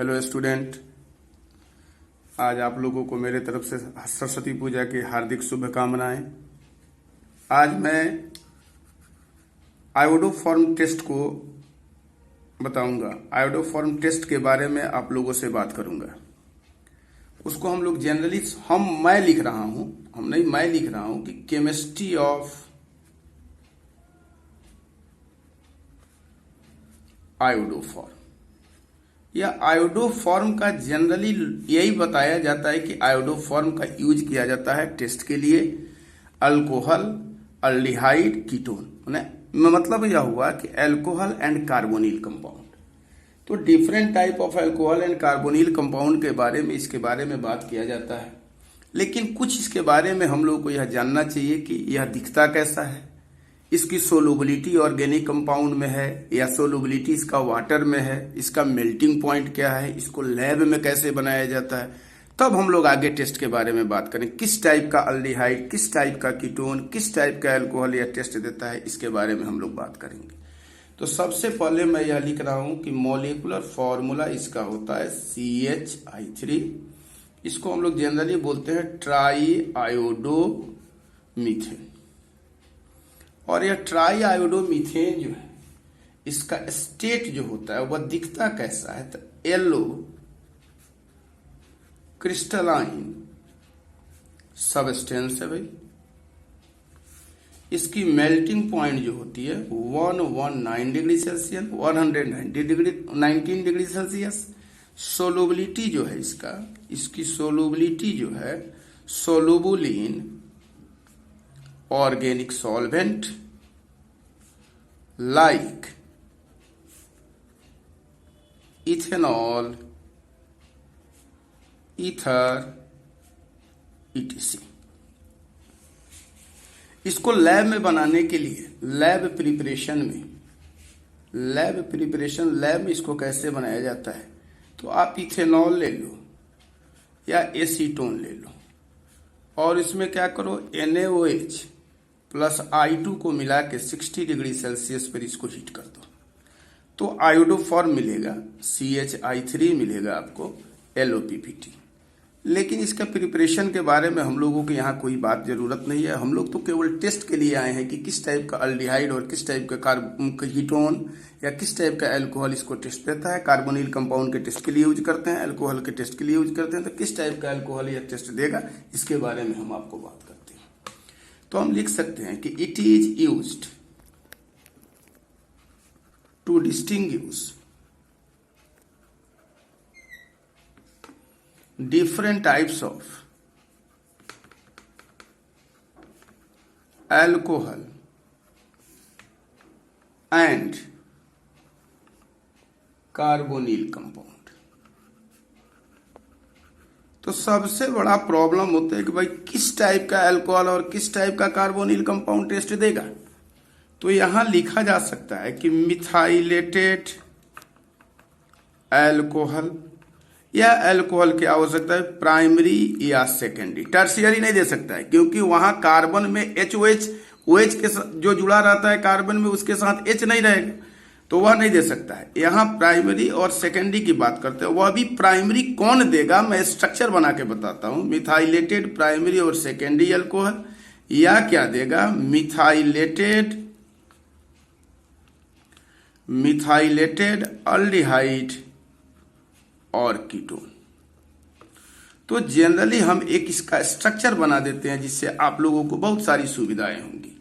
Hello student, आज आप लोगों को मेरे तरफ से सरस्वती पूजा की हार्दिक शुभकामनाएं। आज मैं आयोडोफॉर्म टेस्ट को बताऊंगा। आयोडोफॉर्म टेस्ट के बारे में आप लोगों से बात करूंगा। उसको हम लोग जनरली मैं लिख रहा हूं कि केमिस्ट्री ऑफ आयोडोफॉर्म या आयोडोफॉर्म का जनरली यही बताया जाता है कि आयोडोफॉर्म का यूज किया जाता है टेस्ट के लिए अल्कोहल, अल्डिहाइड, कीटोन। मतलब यह हुआ कि अल्कोहल एंड कार्बोनिल कंपाउंड। तो different type of alcohol and carbonyl compound के बारे में इसके बारे में बात किया जाता है, लेकिन कुछ इसके बारे में हम लोग को यह जानना चाहिए कि यह दिखता कैसा है, इसकी सोलुबिलिटी ऑर्गेनिक कंपाउंड में है या सोलुबिलिटी इसका वाटर में है, इसका मेल्टिंग पॉइंट क्या है, इसको लैब में कैसे बनाया जाता है। तब हम लोग आगे टेस्ट के बारे में बात करें, किस टाइप का अल्डिहाइड, किस टाइप का कीटोन, किस टाइप का अल्कोहल यह टेस्ट देता है, इसके बारे में हम लोग बात करेंगे। तो सबसे पहले मैं यह लिख रहा हूं कि मॉलिक्यूलर फॉर्मूला इसका होता है CH3। इसको हम लोग जनरली बोलते हैं ट्राई आयोडो मीथेन। और यह ट्राई आयोडो मीथेन जो है, इसका स्टेट जो होता है वह दिखता कैसा है, तो येलो क्रिस्टलाइन सबस्टेंस है भाई। इसकी मेल्टिंग पॉइंट जो होती है 119 degree Celsius, 19 degree Celsius. Solubility जो है इसकी सोलुबिलिटी जो है soluble in organic solvent like ethanol, ether, etc। इसको लैब में बनाने के लिए लैब में इसको कैसे बनाया जाता है, तो आप इथेनॉल ले लो या एसीटोन ले लो और इसमें क्या करो, NaOH प्लस I2 को मिला के 60 डिग्री सेल्सियस पर इसको हीट कर दो, तो आयोडोफॉर्म मिलेगा, CH3 मिलेगा आपको, LOPPT। लेकिन इसका प्रिपरेशन के बारे में हम लोगों को यहाँ कोई बात जरूरत नहीं है। हम लोग तो केवल टेस्ट के लिए आए हैं कि किस टाइप का अल्डिहाइड और किस टाइप का कीटोन या किस टाइप का अल्कोहल इसको टेस्ट देता है। कार्बोनिल कंपाउंड के टेस्ट के लिए यूज करते हैं, अल्कोहल के टेस्ट के लिए यूज करते हैं, तो किस टाइप का अल्कोहल यह टेस्ट देगा इसके बारे में हम आपको बात करते हैं। तो हम लिख सकते हैं कि it is used to distinguish different types of alcohol and carbonyl compound। तो सबसे बड़ा प्रॉब्लम होता है कि भाई किस टाइप का अल्कोहल और किस टाइप का कार्बोनिल कंपाउंड टेस्ट देगा। तो यहां लिखा जा सकता है कि मिथाइलेटेड अल्कोहल या अल्कोहल की आवश्यकता है प्राइमरी या सेकेंडरी, टर्शियरी नहीं दे सकता है, क्योंकि वहां कार्बन में OH के जो जुड़ा रहता है कार्बन में उसके साथ H नहीं रहेगा, तो वह नहीं दे सकता है। यहां प्राइमरी और सेकेंडरी की बात करते हैं। वह भी प्राइमरी कौन देगा, मैं स्ट्रक्चर बना के बताता हूं। मिथाइलेटेड प्राइमरी और सेकेंडरी अल्कोहल, या क्या देगा, मिथाइलेटेड अल्डिहाइड और कीटोन। तो जनरली हम एक इसका स्ट्रक्चर बना देते हैं जिससे आप लोगों को बहुत सारी सुविधाएं होंगी।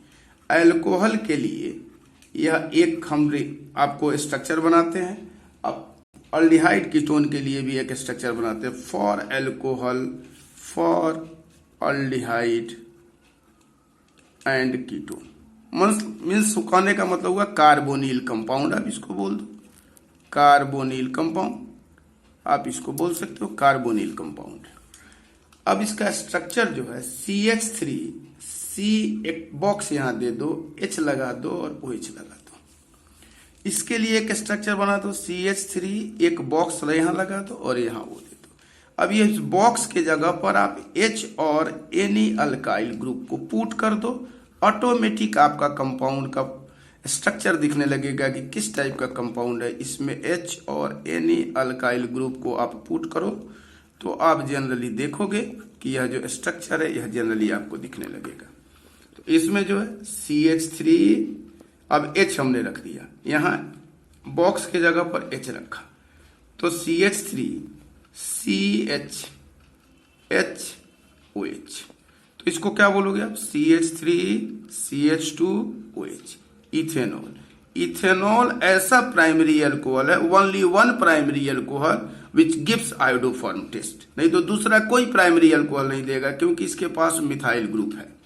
अल्कोहल के लिए यह एक हम आपको स्ट्रक्चर बनाते हैं, अब अल्डिहाइड कीटोन के लिए भी एक स्ट्रक्चर बनाते हैं। For alcohol, for aldehyde and ketone means कहने का मतलब हुआ कार्बोनिल कंपाउंड। आप इसको बोल दो कार्बोनिल कंपाउंड, आप इसको बोल सकते हो कार्बोनिल कंपाउंड। अब इसका स्ट्रक्चर जो है CH3, C एक बॉक्स यहां दे दो, H लगा दो और OH लगा दो। इसके लिए एक स्ट्रक्चर बना दो, CH3 एक बॉक्स यहां लगा दो और यहां वो दे दो। अब ये इस बॉक्स के जगह पर आप H और एनी अल्काइल ग्रुप को पुट कर दो, ऑटोमेटिक आपका कंपाउंड का स्ट्रक्चर दिखने लगेगा कि किस टाइप का कंपाउंड है। इसमें H और एनी अल्काइल ग्रुप को आप पुट करो तो आप जनरली देखोगे कि यह जो स्ट्रक्चर है यह जनरली आपको दिखने लगेगा। तो इसमें जो है CH3, अब H हमने रख दिया, यहाँ बॉक्स के जगह पर H रखा, तो CH3 CHHOH, तो इसको क्या बोलोगे आप? CH3 CH2OH, ethanol. इथेनॉल ऐसा प्राइमरी अल्कोहल है, only one primary alcohol which gives iodoform test, नहीं तो दूसरा कोई प्राइमरी अल्कोहल नहीं देगा क्योंकि इसके पास मिथाइल ग्रुप है।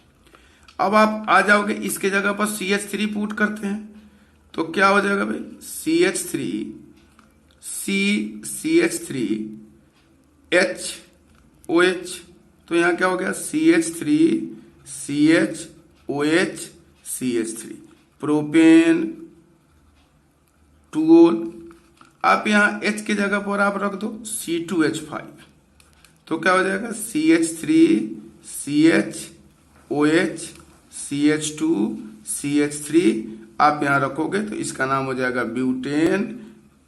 अब आप आ जाओगे इसके जगह पर CH3 पुट करते हैं तो क्या हो जाएगा भाई? CH3HOH, तो यहाँ क्या हो गया? CH3 CHOH CH3, propane टूओल। आप यहाँ H की जगह पर आप रख दो C2H5, तो क्या हो जाएगा? CH3 CHOH CH2 CH3, आप यहाँ रखोगे तो इसका नाम हो जाएगा ब्यूटेन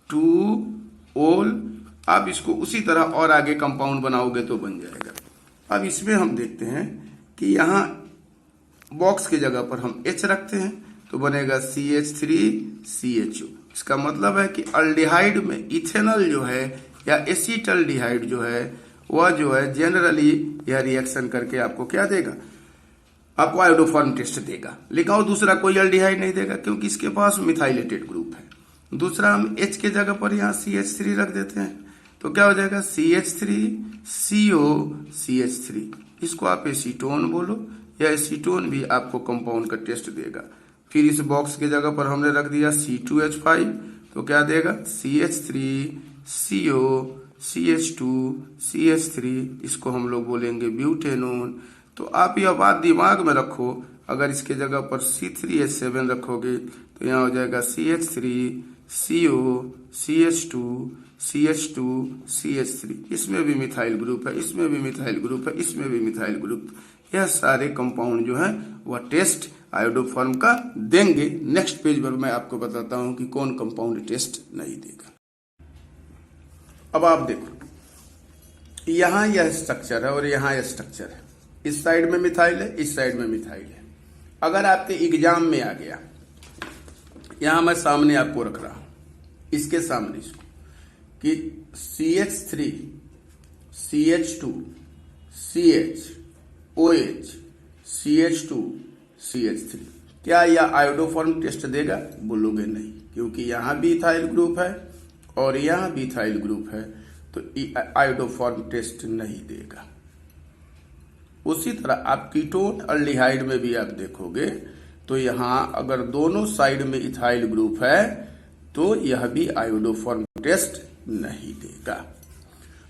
टूओल। आप इसको उसी तरह और आगे कंपाउंड बनाओगे तो बन जाएगा। अब इसमें हम देखते हैं कि यहाँ बॉक्स की जगह पर हम H रखते हैं तो बनेगा CH3CHO। इसका मतलब है कि अल्डिहाइड में इथेनॉल जो है या एसीटल्डिहाइड जो है वह जो है जनरली यह रिएक्शन करके आपको क्या देगा? आपको आयोडोफॉर्म टेस्ट देगा, लेकिन और दूसरा कोई अल्डिहाइड नहीं देगा क्योंकि इसके पास मिथाइलेटेड ग्रुप है। दूसरा हम H के जगह पर यहाँ CH3 रख देते हैं तो क्या हो जाएगा? CH3COCH3, इसको आप एसीटोन बोलो, या एसीटोन भी आपको कंपाउंड का टेस्ट देगा। फिर इस बॉक्स की जगह पर हमने रख दिया C2H5, तो क्या देगा? CH3COCH2CH3, इसको हम लोग बोलेंगे ब्यूटेनोन। तो आप यह बात दिमाग में रखो, अगर इसके जगह पर C3H7 रखोगे तो यहाँ हो जाएगा CH3COCH2CH2CH3, इसमें भी मिथाइल ग्रुप है, इसमें भी मिथाइल ग्रुप है, इसमें भी मिथाइल ग्रुप। यह सारे कंपाउंड जो है वह टेस्ट आयोडोफॉर्म का देंगे। नेक्स्ट पेज पर मैं आपको बताता हूं कि कौन कंपाउंड टेस्ट नहीं देगा। अब आप देखो, यहां यह स्ट्रक्चर है और यहां यह स्ट्रक्चर है, इस साइड में मिथाइल है, इस साइड में मिथाइल है। अगर आपके एग्जाम में आ गया, यहां मैं सामने आपको रख रहा हूं, इसके सामने इसको कि CH3 CH2 CHOH CH2 CH3, क्या यह आयोडोफॉर्म टेस्ट देगा? बोलोगे नहीं, क्योंकि यहां भी इथाइल ग्रुप है और यहां भी इथाइल ग्रुप है, तो आयोडोफॉर्म टेस्ट नहीं देगा। उसी तरह आप कीटोन अल्डिहाइड में भी आप देखोगे तो यहां अगर दोनों साइड में इथाइल ग्रुप है तो यह भी आयोडोफॉर्म टेस्ट नहीं देगा।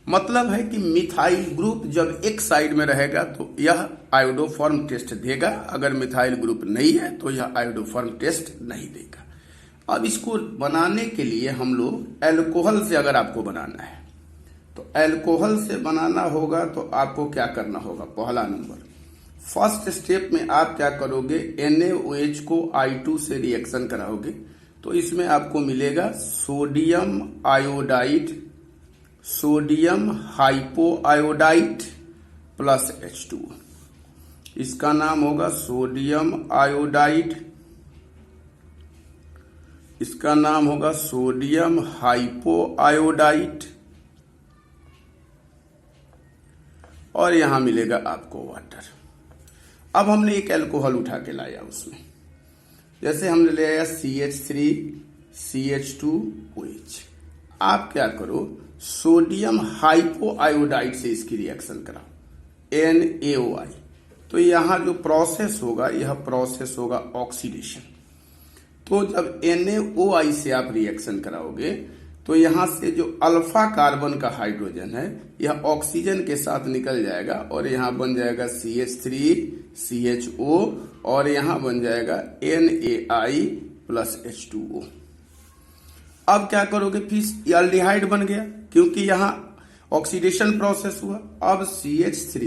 मतलब है कि मिथाइल ग्रुप जब एक साइड में रहेगा तो यह आयोडोफॉर्म टेस्ट देगा, अगर मिथाइल ग्रुप नहीं है तो यह आयोडोफॉर्म टेस्ट नहीं देगा। अब इसको बनाने के लिए हम लोग एल्कोहल से, अगर आपको बनाना है तो एल्कोहल से बनाना होगा तो आपको क्या करना होगा? पहला नंबर, फर्स्ट स्टेप में आप क्या करोगे? NaOH को I2 से रिएक्शन कराओगे तो इसमें आपको मिलेगा sodium iodide, sodium hypoiodide plus H2O। इसका नाम होगा सोडियम आयोडाइड, इसका नाम होगा सोडियम हाइपोआयोडाइड, और यहां मिलेगा आपको वाटर। अब हमने एक अल्कोहल उठा के लाया, उसमें जैसे हमने ले आया CH3 CH2OH। आप क्या करो? सोडियम हाइपोआयोडाइड से इसकी रिएक्शन कराओ, NaOI। तो यहां जो प्रोसेस होगा, यह प्रोसेस होगा ऑक्सीडेशन। तो जब NaOI से आप रिएक्शन कराओगे तो यहां से जो अल्फा कार्बन का हाइड्रोजन है यह ऑक्सीजन के साथ निकल जाएगा और यहां बन जाएगा CH3CHO, और यहां बन जाएगा NaI प्लस H2O। अब क्या करोगे? फिर एल्डिहाइड बन गया क्योंकि यहां ऑक्सीडेशन प्रोसेस हुआ। अब CH3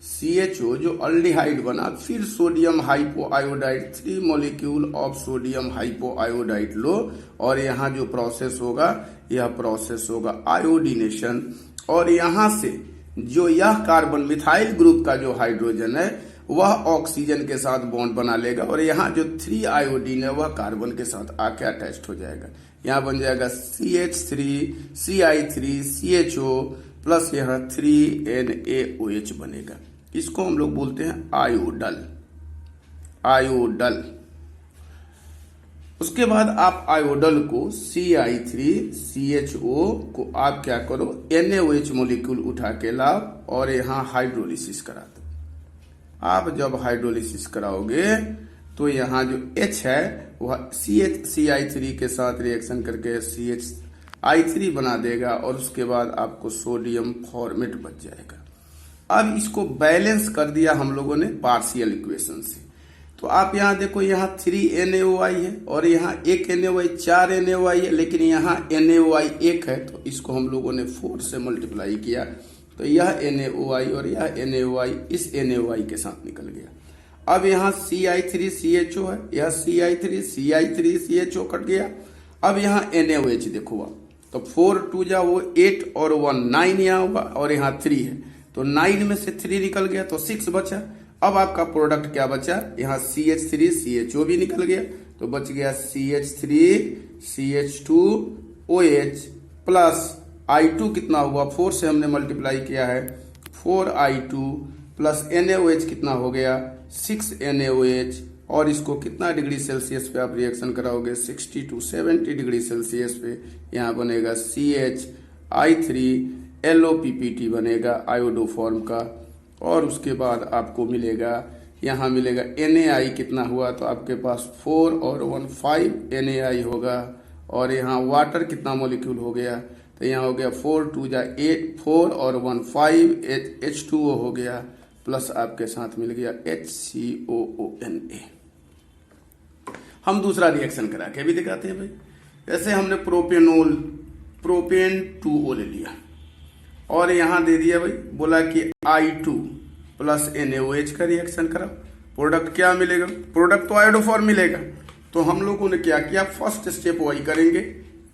CHO जो अल्डिहाइड बना, फिर सोडियम हाइपोआयोडाइड 3 मॉलिक्यूल ऑफ सोडियम हाइपोआयोडाइड लो, और यहाँ जो प्रोसेस होगा यह प्रोसेस होगा आयोडीनेशन, और यहाँ से जो यह कार्बन मिथाइल ग्रुप का जो हाइड्रोजन है वह ऑक्सीजन के साथ बॉन्ड बना लेगा, और यहाँ जो 3 आयोडीन है वह कार्बन के साथ आके अटैच्ड हो जाएगा। यहाँ बन जाएगा CH3 CI3 CHO प्लस यहाँ 3NaOH बनेगा। इसको हम लोग बोलते हैं आयोडल। आयोडल। उसके बाद आप आयोडल को CI3CHO को आप क्या करो, NaOH मोलिक्यूल उठा के लाओ और यहाँ हाइड्रोलिसिस करा दो। आप जब हाइड्रोलिसिस कराओगे तो यहाँ जो H है वह CI3 के साथ रिएक्शन करके CHI3 बना देगा, और उसके बाद आपको सोडियम फॉर्मेट बच जाएगा। अब इसको बैलेंस कर दिया हम लोगों ने पार्शियल इक्वेशन से। तो आप यहाँ देखो, यहाँ 3NaOI है और यहाँ 1 NaOI 4 NaOI है, लेकिन यहाँ NaOI 1 है, तो इसको हम लोगों ने 4 से मल्टीप्लाई किया, तो यह NaOI और यह NaOI इस NaOI के साथ निकल गया। अब यहाँ CI3CHO है, यह CI3CI3CHO कट गया। अब यहाँ NaOH देखो आप, तो 4 2 जा वो 8 और 1 9 यहाँ होगा, और यहाँ 3 है, तो 9 में से 3 निकल गया तो 6 बचा। अब आपका प्रोडक्ट क्या बचा, यहाँ CH3CHO भी निकल गया, तो बच गया CH3CH2OH प्लस I2 कितना हुआ, 4 से हमने मल्टीप्लाई किया है, 4I2 प्लस NaOH कितना हो गया, 6 NaOH, और इसको कितना डिग्री सेल्सियस पे आप रिएक्शन कराओगे, 60 to 70 डिग्री सेल्सियस पे। यहाँ बनेगा CHI3LOPPT बनेगा आयोडो फॉर्म का, और उसके बाद आपको मिलेगा, यहाँ मिलेगा NaI कितना हुआ, तो आपके पास 4 और 1 5 NaI होगा, और यहाँ वाटर कितना मॉलिक्यूल हो गया, तो यहाँ हो गया 4 2 जा 8 4 और 1 5 H2O हो गया, प्लस आपके साथ मिल गया HCOONA। हम दूसरा रिएक्शन करा के भी दिखाते हैं भाई। जैसे हमने प्रोपेन 2O ले लिया और यहाँ दे दिया भाई, बोला कि I2 प्लस NaOH का रिएक्शन करा, प्रोडक्ट क्या मिलेगा, प्रोडक्ट तो आयोडो फॉर्म मिलेगा। तो हम लोगों ने क्या किया, फर्स्ट स्टेप वही करेंगे,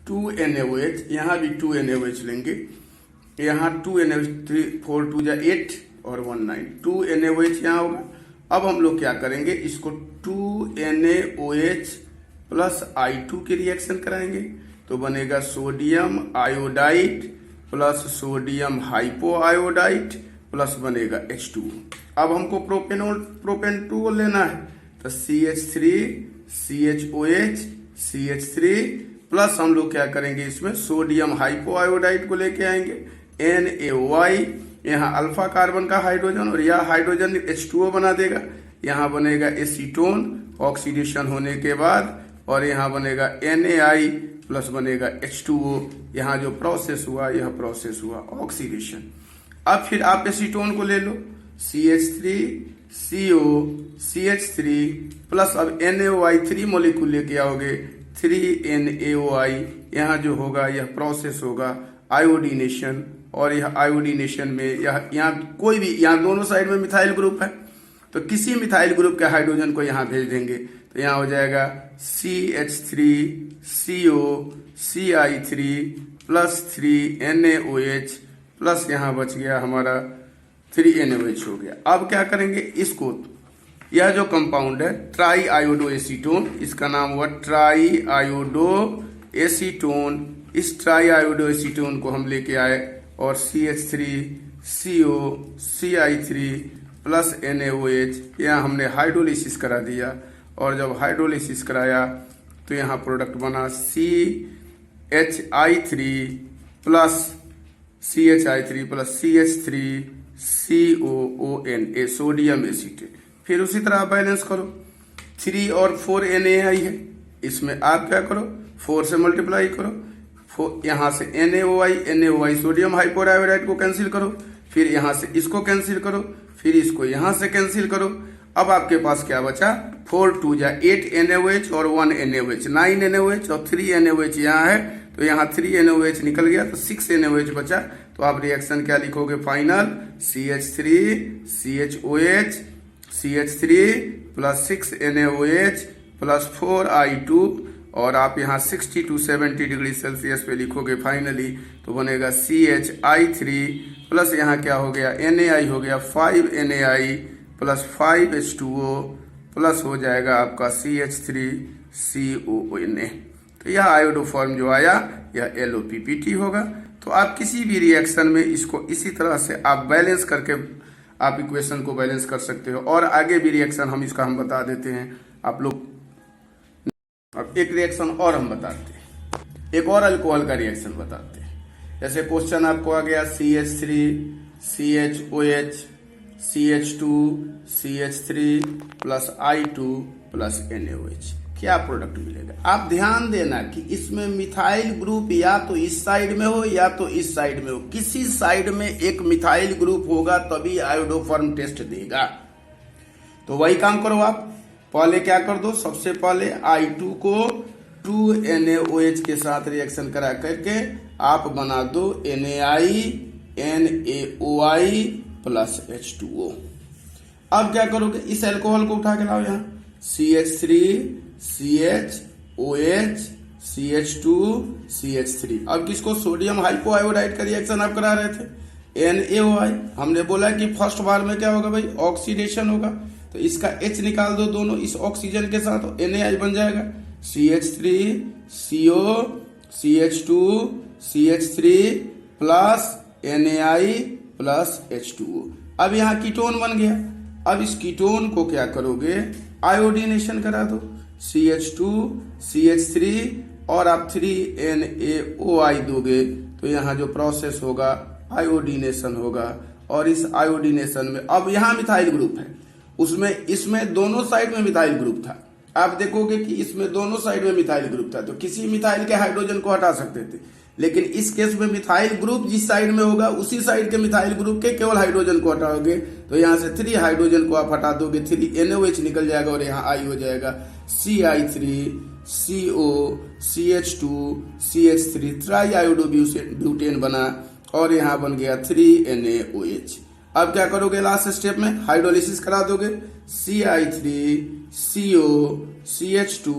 2 NaOH, यहाँ भी 2 NaOH लेंगे, यहाँ 2 NaOH 3 4 2 जा 8 और 1 9 2 NaOH यहाँ होगा। अब हम लोग क्या करेंगे, इसको 2 NaOH प्लस I2 के रिएक्शन कराएंगे, तो बनेगा sodium iodide plus sodium hypoiodide plus बनेगा H2। अब हमको प्रोपेन 2 लेना है, तो CH3CHOH CH3 प्लस हम लोग क्या करेंगे, इसमें सोडियम हाइपोआयोडाइड को लेके आएंगे, NaOI, यहाँ अल्फा कार्बन का हाइड्रोजन और यह हाइड्रोजन H2O बना देगा, यहाँ बनेगा एसीटोन ऑक्सीडेशन होने के बाद, और यहाँ बनेगा NaI प्लस बनेगा H2O। यहाँ जो प्रोसेस हुआ यह प्रोसेस हुआ ऑक्सीडेशन। अब फिर आप एसीटोन को ले लो, CH3CO CH3 प्लस अब NaOI 3 मॉलिक्यूल लेके आओगे, 3NaOI, यहाँ जो होगा यह प्रोसेस होगा आयोडीनेशन, और यह आयोडीनेशन में यहाँ कोई भी, यहाँ दोनों साइड में मिथाइल ग्रुप है, तो किसी मिथाइल ग्रुप के हाइड्रोजन को यहाँ भेज देंगे, तो यहाँ हो जाएगा CH3CO CI3 plus 3NaOH plus यहाँ बच गया हमारा 3NaOH हो गया। अब क्या करेंगे, इसको, यह जो कंपाउंड है ट्राई आयोडो एसीटोन, इसका नाम हुआ ट्राई आयोडो एसीटोन। इस ट्राई आयोडो एसीटोन को हम लेके आए और CH3CO CI3 प्लस NaOH, यहाँ हमने हाइड्रोलिसिस करा दिया, और जब हाइड्रोलिसिस कराया तो यहाँ प्रोडक्ट बना CHI3 plus CH3CH3COONA sodium acetate. फिर उसी तरह बैलेंस करो, 3 और 4 NaI है, इसमें आप क्या करो, 4 से मल्टीप्लाई करो, यहाँ से NaOI सोडियम हाइपोआयोडाइड को कैंसिल करो, फिर यहाँ से इसको कैंसिल करो, फिर इसको यहाँ से कैंसिल करो। अब आपके पास क्या बचा, 4 2 जा 8 NaOH और 1 NaOH 9 NaOH और 3 NaOH यहाँ है, तो यहाँ 3 NaOH निकल गया, तो 6 NaOH बचा, तो आप रिएक्शन क्या लिखोगे final, CH3 CHOH CH3 plus 6 NaOH plus 4I2 और आप यहाँ 60 to 70 डिग्री सेल्सियस पे लिखोगे फाइनली, तो बनेगा CHI3 प्लस यहाँ क्या हो गया Na हो गया 5Na प्लस 5H2O प्लस हो जाएगा आपका CH3CONA। तो यह आयोडो फॉर्म जो आया यह LOPPT होगा। तो आप किसी भी रिएक्शन में इसको इसी तरह से आप बैलेंस करके आप इक्वेशन को बैलेंस कर सकते हो। और आगे भी रिएक्शन हम बता देते हैं आप लोग। अब एक रिएक्शन और हम बताते हैं, एक और अल्कोहल का रिएक्शन बताते हैं। जैसे क्वेश्चन आपको आ गया CH3 CHOH CH2 CH3 plus I2 plus NaOH, क्या प्रोडक्ट मिलेगा। आप ध्यान देना कि इसमें मिथाइल ग्रुप या तो इस साइड में हो या तो इस साइड में हो, किसी साइड में एक मिथाइल ग्रुप होगा तभी आयोडोफॉर्म टेस्ट देगा। तो वही काम करो आप, पहले क्या कर दो, सबसे पहले I2 को 2NaOH के साथ रिएक्शन करा करके आप बना दो NaOI प्लस H2O। अब क्या करोगे, इस अल्कोहल को उठा के लाओ यहाँ, CH3 CHOH CH2 CH3। अब किसको, सोडियम हाइपोआयोडाइड का रिएक्शन आप करा रहे थे NaOI। हमने बोला कि फर्स्ट बार में क्या होगा भाई, ऑक्सीडेशन होगा। तो इसका H निकाल दो दोनों इस ऑक्सीजन के साथ, NaI बन जाएगा CH3 CO CH2 CH3 plus NaI plus H2O। अब यहाँ कीटोन बन गया। अब इस कीटोन को क्या करोगे, आयोडीनेशन करा दो, CH2 CH3 और आप 3NaOI दोगे, तो यहाँ जो प्रोसेस होगा आयोडीनेशन होगा। और इस आयोडीनेशन में अब यहाँ मिथाइल ग्रुप है, उसमें इसमें दोनों साइड में मिथाइल ग्रुप था। आप देखोगे कि इसमें दोनों साइड में मिथाइल ग्रुप था, तो किसी मिथाइल के हाइड्रोजन को हटा सकते थे, लेकिन इस केस में मिथाइल ग्रुप जिस साइड में होगा उसी साइड के मिथाइल ग्रुप के केवल हाइड्रोजन को हटाओगे। तो यहाँ से 3 हाइड्रोजन को आप हटा दोगे, 3NaOH निकल जाएगा और यहाँ I हो जाएगा CI3 CO CH2 CH3 try iodobutane बना और यहाँ बन गया 3NaOH। अब क्या करोगे, लास्ट स्टेप में हाइड्रोलिसिस करा दोगे, CI3 CO CH2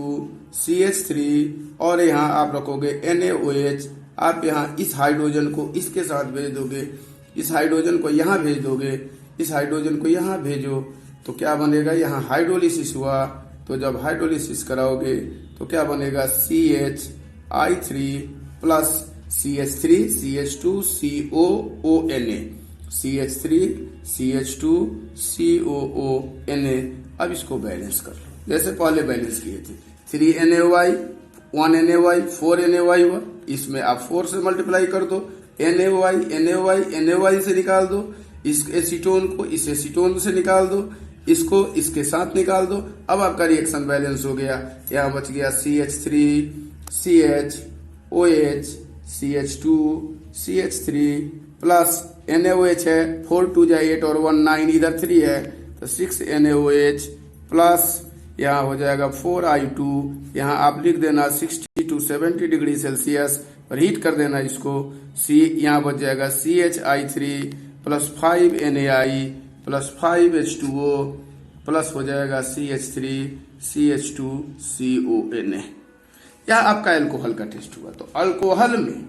CH3 और यहाँ आप रखोगे NaOH। आप यहाँ इस हाइड्रोजन को इसके साथ भेज दोगे, इस हाइड्रोजन को यहाँ भेज दोगे, इस हाइड्रोजन को यहाँ भेजो, तो क्या बनेगा, यहाँ हाइड्रोलिसिस हुआ। तो जब हाइड्रोलिसिस कराओगे तो क्या बनेगा, CHI3 plus CH3 CH2 COONA CH3 CH2 COONA। अब इसको बैलेंस कर लो जैसे पहले बैलेंस किए थे, 3NaOI 1NaOI 4NaOI हुआ, इसमें आप 4 से मल्टीप्लाई कर दो, NaOI से निकाल दो, इस एसीटोन को इस एसीटोन से निकाल दो, इसको इसके साथ निकाल दो। अब आपका रिएक्शन बैलेंस हो गया। यहाँ बच गया CH3 CHOH CH2 CH3 plus NaOH है, 4 2 8 और 1 9, इधर 3 है तो 6NaOH प्लस यहाँ हो जाएगा 4I2। यहाँ आप लिख देना 60 to 70 डिग्री सेल्सियस पर हीट कर देना इसको। यहाँ बच जाएगा CHI3 plus 5NaI plus 5H2O plus हो जाएगा CH3 CH2 CONA। यह आपका अल्कोहल का टेस्ट हुआ। तो अल्कोहल में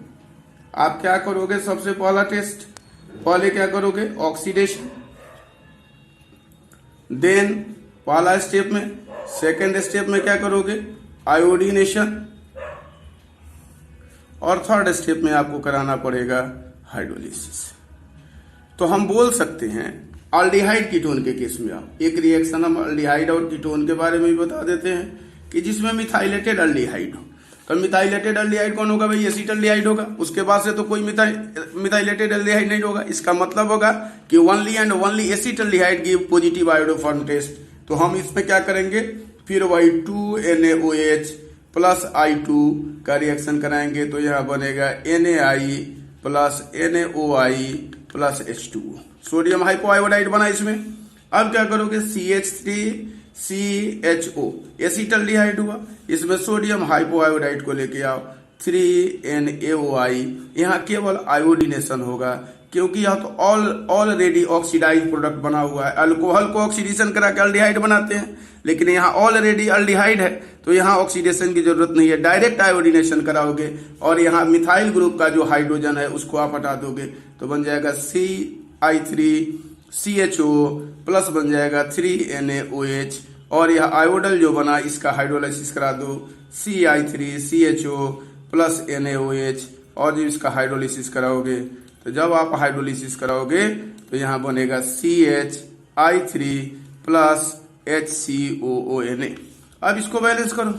आप क्या करोगे, सबसे पहला टेस्ट, पहले क्या करोगे, ऑक्सीडेशन, देन पहला स्टेप में, सेकेंड स्टेप में क्या करोगे, आयोडीनेशन, और थर्ड स्टेप में आपको कराना पड़ेगा हाइड्रोलिसिस। तो हम बोल सकते हैं अल्डिहाइड कीटोन के केस में आप एक रिएक्शन हम अल्डिहाइड और कीटोन के बारे में भी बता देते हैं कि जिसमें मिथाइलेटेड अल्डिहाइड हो। तो मिथाइलेटेड अल्डिहाइड कौन होगा भाई, एसिटल्डिहाइड होगा। उसके बाद से तो कोई मिथाइलेटेड अल्डिहाइड नहीं होगा। इसका मतलब होगा कि only and only acetaldehyde give positive iodoform test. तो हम इसमें क्या करेंगे, फिर वही 2NaOH प्लस I2 का रिएक्शन कराएंगे। तो यहाँ बनेगा NaI plus NaOI plus H2O, sodium hypoiodide बना इसमें। अब क्या करोगे, CH3CHO एसिटल्डिहाइड हुआ, इसमें सोडियम हाइपोआयोडाइड को लेके आओ 3NaOI, यहाँ केवल आयोडीनेशन होगा क्योंकि यह तो ऑलरेडी ऑक्सीडाइज प्रोडक्ट बना हुआ है। अल्कोहल को ऑक्सीडेशन करा के अल्डिहाइड बनाते हैं, लेकिन यहाँ ऑलरेडी अल्डिहाइड है तो यहाँ ऑक्सीडेशन की जरूरत नहीं है, डायरेक्ट आयोडीनेशन कराओगे और यहाँ मिथाइल ग्रुप का जो हाइड्रोजन है उसको आप हटा दोगे तो बन जाएगा CI3CHO प्लस बन जाएगा 3NaOH, और यह आयोडल जो बना इसका हाइड्रोलाइसिस करा दो CI3CHO प्लस NaOH, और जब इसका हाइड्रोलिसिस कराओगे तो जब आप हाइड्रोलिसिस कराओगे तो यहाँ बनेगा CHI3 प्लस HCOONA। अब इसको बैलेंस करो।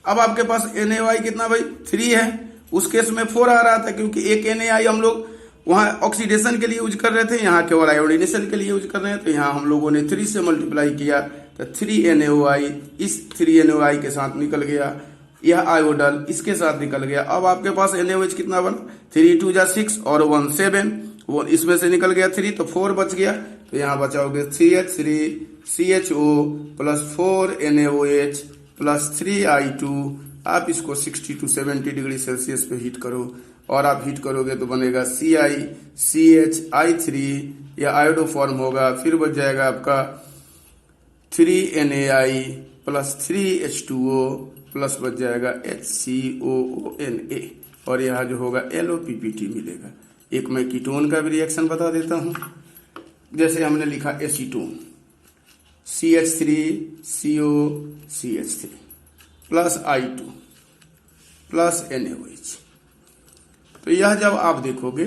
अब आपके पास NaOI कितना भाई 3 है, उस केस में 4 आ रहा था क्योंकि एक NaI हम लोग वहां ऑक्सीडेशन के लिए यूज कर रहे थे, यहाँ केवल आयोडीनेशन के लिए यूज कर रहे हैं, तो यहाँ हम लोगों ने 3 से मल्टीप्लाई किया तो 3NaOI इस 3NaOI के साथ निकल गया, यह आयोडल इसके साथ निकल गया। अब आपके पास NaOH कितना बना 3 2 6 और 1 7, वो इसमें से निकल गया 3 तो 4 बच गया, तो यहाँ बचाओगे CH3CHO plus 4NaOH plus 3I2। आप इसको 60 to 70 डिग्री सेल्सियस पे हीट करो और आप हीट करोगे तो बनेगा CiCHI3, यह आयोडो फॉर्म होगा, फिर बच जाएगा आपका 3NaI प्लस 3H2O प्लस बच जाएगा HCOONA, और यहाँ जो होगा LOPPT मिलेगा। एक मैं कीटोन का भी रिएक्शन बता देता हूँ, जैसे हमने लिखा acetone CH3COCH3 plus I2 plus NaOH। तो यह जब आप देखोगे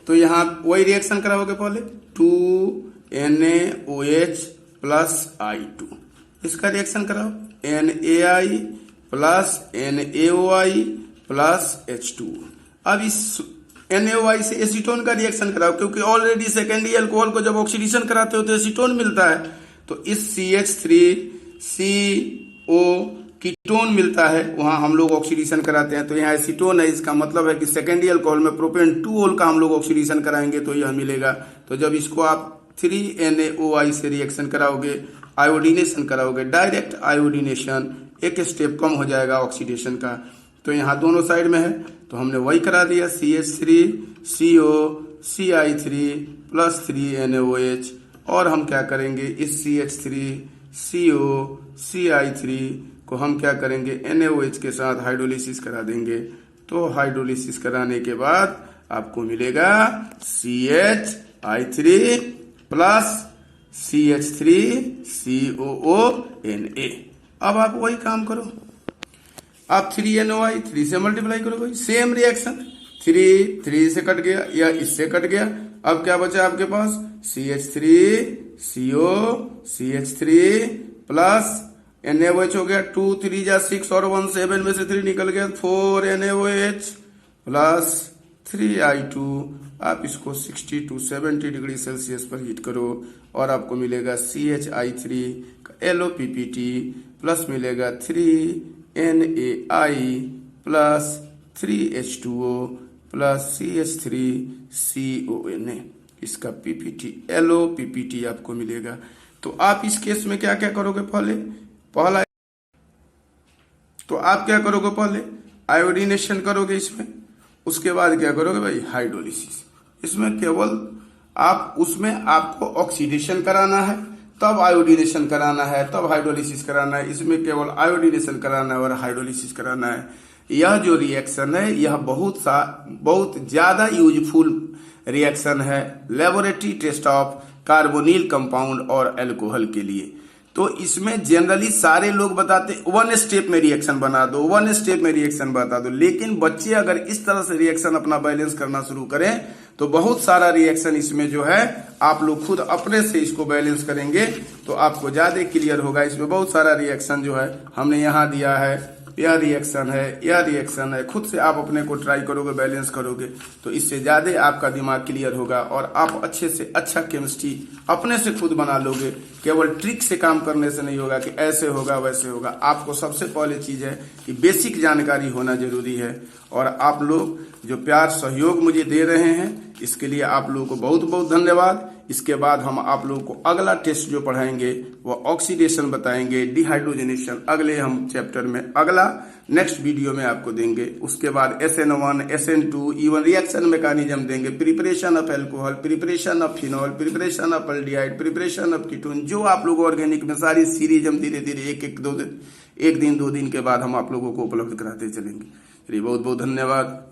तो यहाँ वही रिएक्शन कराओगे, पहले 2NaOH प्लस I2, इसका रिएक्शन कराओ NaI plus NaOI plus H2O। अब इस NaOI से एसीटोन का रिएक्शन कराओ क्योंकि ऑलरेडी सेकेंडरी अल्कोहल को जब ऑक्सीडेशन कराते हो तो एसीटोन मिलता है, तो इस CH3CO कीटोन मिलता है, वहां हम लोग ऑक्सीडेशन कराते हैं तो यहाँ एसीटोन है, इसका मतलब है कि सेकेंडरी अल्कोहल में प्रोपेन 2 का हम लोग ऑक्सीडेशन कराएंगे तो यह मिलेगा। तो जब इसको आप 3NaOI से रिएक्शन कराओगे, आयोडीनेशन कराओगे, डायरेक्ट आयोडीनेशन, एक स्टेप कम हो जाएगा ऑक्सीडेशन का, तो यहाँ दोनों साइड में है तो हमने वही करा दिया CH3COCI3 प्लस 3NaOH, और हम क्या करेंगे इस CH3COCI3 को हम क्या करेंगे NaOH के साथ हाइड्रोलिसिस करा देंगे, तो हाइड्रोलिसिस कराने के बाद आपको मिलेगा CHI3 प्लस CH3COONA। अब आप वही काम करो, आप 3NaOI 3 से मल्टीप्लाई करो, भाई सेम रिएक्शन, 3 से कट गया या इससे कट गया, अब क्या बचा आपके पास CH3CO CH3 प्लस NaOH हो गया, 2 3 जा 6 और 1 7 में से 3 निकल गया, 4NaOH प्लस 3I2। आप इसको 60 to 70 डिग्री सेल्सियस पर हीट करो और आपको मिलेगा CHI3 का LOPPT प्लस मिलेगा 3NaI plus 3H2O plus CH3CONA, इसका PPT LOPPT आपको मिलेगा। तो आप इस केस में क्या क्या करोगे, पहला तो आप क्या करोगे, पहले आयोडीनेशन करोगे इसमें, उसके बाद क्या करोगे भाई हाइड्रोलिसिस। इसमें केवल आप उसमें आपको ऑक्सीडेशन कराना है, तब आयोडीनेशन कराना है, तब हाइड्रोलिसिस कराना है, इसमें केवल आयोडीनेशन कराना है और हाइड्रोलिसिस कराना है। यह जो रिएक्शन है यह बहुत ज्यादा यूजफुल रिएक्शन है laboratory test of carbonyl compound और अल्कोहल के लिए। तो इसमें जनरली सारे लोग बताते 1 स्टेप में रिएक्शन बना दो, 1 स्टेप में रिएक्शन बता दो, लेकिन बच्चे अगर इस तरह से रिएक्शन अपना बैलेंस करना शुरू करें तो बहुत सारा रिएक्शन इसमें जो है आप लोग खुद अपने से इसको बैलेंस करेंगे तो आपको ज्यादा क्लियर होगा। इसमें बहुत सारा रिएक्शन जो है हमने यहाँ दिया है, यह रिएक्शन है, यह रिएक्शन है, खुद से आप अपने को ट्राई करोगे, बैलेंस करोगे तो इससे ज्यादा आपका दिमाग क्लियर होगा और आप अच्छे से अच्छा केमिस्ट्री अपने से खुद बना लोगे। केवल ट्रिक से काम करने से नहीं होगा कि ऐसे होगा वैसे होगा, आपको सबसे पहले चीज है कि बेसिक जानकारी होना जरूरी है। और आप लोग जो प्यार सहयोग मुझे दे रहे हैं इसके लिए आप लोगों को बहुत बहुत धन्यवाद। इसके बाद हम आप लोगों को अगला टेस्ट जो पढ़ाएंगे वो ऑक्सीडेशन बताएंगे, डिहाइड्रोजनेशन अगले हम चैप्टर में अगला नेक्स्ट वीडियो में आपको देंगे। उसके बाद SN1 SN2 even reaction mechanism देंगे, preparation of alcohol, preparation of phenol, preparation of aldehyde, preparation of ketone, जो आप लोग ऑर्गेनिक में सारी सीरीज हम धीरे धीरे एक दिन 2 दिन के बाद हम आप लोगों को उपलब्ध कराते चलेंगे। चलिए बहुत बहुत धन्यवाद।